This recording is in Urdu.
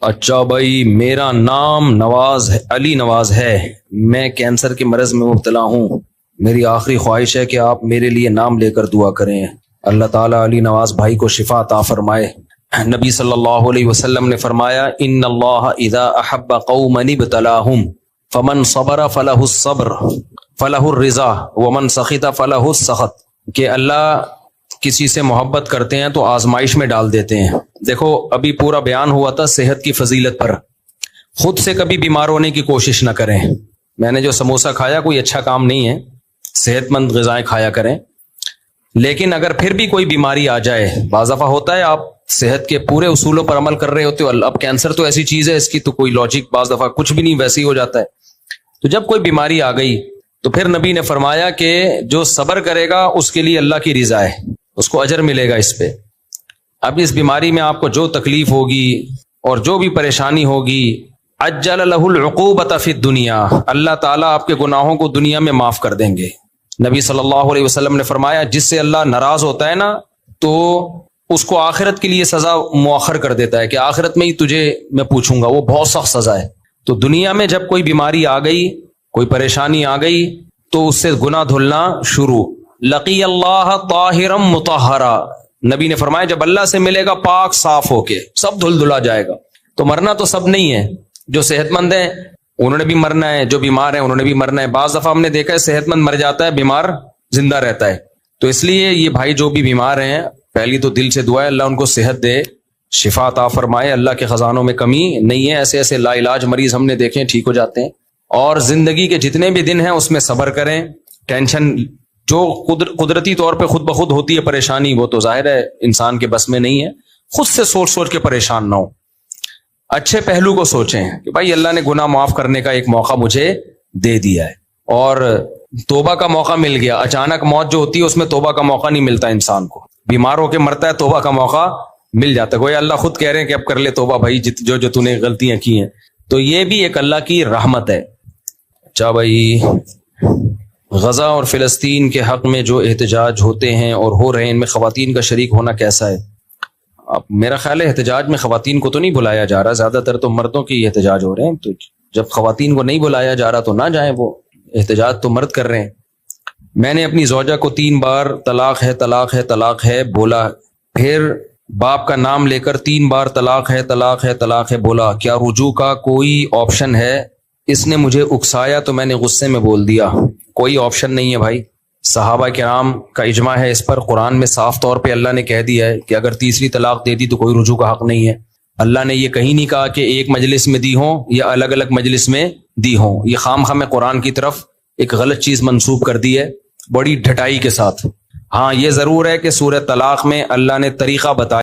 اچھا بھائی، میرا نام نواز ہے، علی نواز ہے۔ میں کینسر کے مرض میں مبتلا ہوں۔ میری آخری خواہش ہے کہ آپ میرے لیے نام لے کر دعا کریں۔ اللہ تعالیٰ علی نواز بھائی کو شفا عطا فرمائے۔ نبی صلی اللہ علیہ وسلم نے فرمایا، ان اللہ اذا احب قوما ابتلاہم فمن صبر فلہ الصبر فلہ الرضا ومن سخط فلہ السخط، کہ اللہ کسی سے محبت کرتے ہیں تو آزمائش میں ڈال دیتے ہیں۔ دیکھو، ابھی پورا بیان ہوا تھا صحت کی فضیلت پر۔ خود سے کبھی بیمار ہونے کی کوشش نہ کریں۔ میں نے جو سموسہ کھایا کوئی اچھا کام نہیں ہے، صحت مند غذائیں کھایا کریں۔ لیکن اگر پھر بھی کوئی بیماری آ جائے، بعض دفعہ ہوتا ہے آپ صحت کے پورے اصولوں پر عمل کر رہے ہوتے ہو، اب کینسر تو ایسی چیز ہے، اس کی تو کوئی لاجک بعض دفعہ کچھ بھی نہیں، ویسے ہی ہو جاتا ہے۔ تو جب کوئی بیماری آ گئی تو پھر نبی نے فرمایا کہ جو صبر کرے گا اس کے لیے اللہ کی رضا ہے، اس کو اجر ملے گا اس پہ۔ اب اس بیماری میں آپ کو جو تکلیف ہوگی اور جو بھی پریشانی ہوگی، عجل لہ العقوبۃ فی الدنیا، اللہ تعالیٰ آپ کے گناہوں کو دنیا میں معاف کر دیں گے۔ نبی صلی اللہ علیہ وسلم نے فرمایا، جس سے اللہ ناراض ہوتا ہے نا تو اس کو آخرت کے لیے سزا مؤخر کر دیتا ہے کہ آخرت میں ہی تجھے میں پوچھوں گا، وہ بہت سخت سزا ہے۔ تو دنیا میں جب کوئی بیماری آ گئی، کوئی پریشانی آ گئی، تو اس سے گناہ دھلنا شروع۔ لقی اللہ طاہرا مطہرا، نبی نے فرمایا جب اللہ سے ملے گا پاک صاف ہو کے، سب دھل دھلا جائے گا۔ تو مرنا تو سب نہیں ہے، جو صحت مند ہیں انہوں نے بھی مرنا ہے، جو بیمار ہیں انہوں نے بھی مرنا ہے۔ بعض دفعہ ہم نے دیکھا ہے صحت مند مر جاتا ہے، بیمار زندہ رہتا ہے۔ تو اس لیے یہ بھائی جو بھی بیمار ہیں، پہلی تو دل سے دعا ہے اللہ ان کو صحت دے، شفا عطا فرمائے۔ اللہ کے خزانوں میں کمی نہیں ہے، ایسے ایسے لا علاج مریض ہم نے دیکھے ہیں ٹھیک ہو جاتے ہیں۔ اور زندگی کے جتنے بھی دن ہیں اس میں صبر کریں، ٹینشن جو قدرتی طور پہ خود بخود ہوتی ہے پریشانی، وہ تو ظاہر ہے انسان کے بس میں نہیں ہے۔ خود سے سوچ سوچ کے پریشان نہ ہو، اچھے پہلو کو سوچیں کہ بھائی اللہ نے گناہ معاف کرنے کا ایک موقع مجھے دے دیا ہے، اور توبہ کا موقع مل گیا۔ اچانک موت جو ہوتی ہے اس میں توبہ کا موقع نہیں ملتا انسان کو، بیمار ہو کے مرتا ہے توبہ کا موقع مل جاتا ہے۔ گویا اللہ خود کہہ رہے ہیں کہ اب کر لے توبہ بھائی، جو تو نے غلطیاں کی ہیں۔ تو یہ بھی ایک اللہ کی رحمت ہے۔ اچھا بھائی، غزہ اور فلسطین کے حق میں جو احتجاج ہوتے ہیں اور ہو رہے ہیں، ان میں خواتین کا شریک ہونا کیسا ہے؟ اب میرا خیال ہے احتجاج میں خواتین کو تو نہیں بلایا جا رہا، زیادہ تر تو مردوں کے احتجاج ہو رہے ہیں۔ تو جب خواتین کو نہیں بلایا جا رہا تو نہ جائیں، وہ احتجاج تو مرد کر رہے ہیں۔ میں نے اپنی زوجہ کو 3 بار طلاق ہے طلاق ہے طلاق ہے بولا، پھر باپ کا نام لے کر 3 بار طلاق ہے طلاق ہے طلاق ہے بولا، کیا رجوع کا کوئی آپشن ہے؟ اس نے مجھے اکسایا تو میں نے غصے میں بول دیا۔ کوئی آپشن نہیں ہے بھائی، صحابہ کرام کا اجماع ہے اس پر۔ قرآن میں صاف طور پہ اللہ نے کہہ دیا ہے کہ اگر تیسری طلاق دے دی تو کوئی رجوع کا حق نہیں ہے۔ اللہ نے یہ کہیں نہیں کہا کہ ایک مجلس میں دی ہوں یا الگ الگ مجلس میں دی ہوں۔ یہ خام خواہ قرآن کی طرف ایک غلط چیز منسوب کر دی ہے بڑی ڈھٹائی کے ساتھ۔ ہاں یہ ضرور ہے کہ سورہ طلاق میں اللہ نے طریقہ بتایا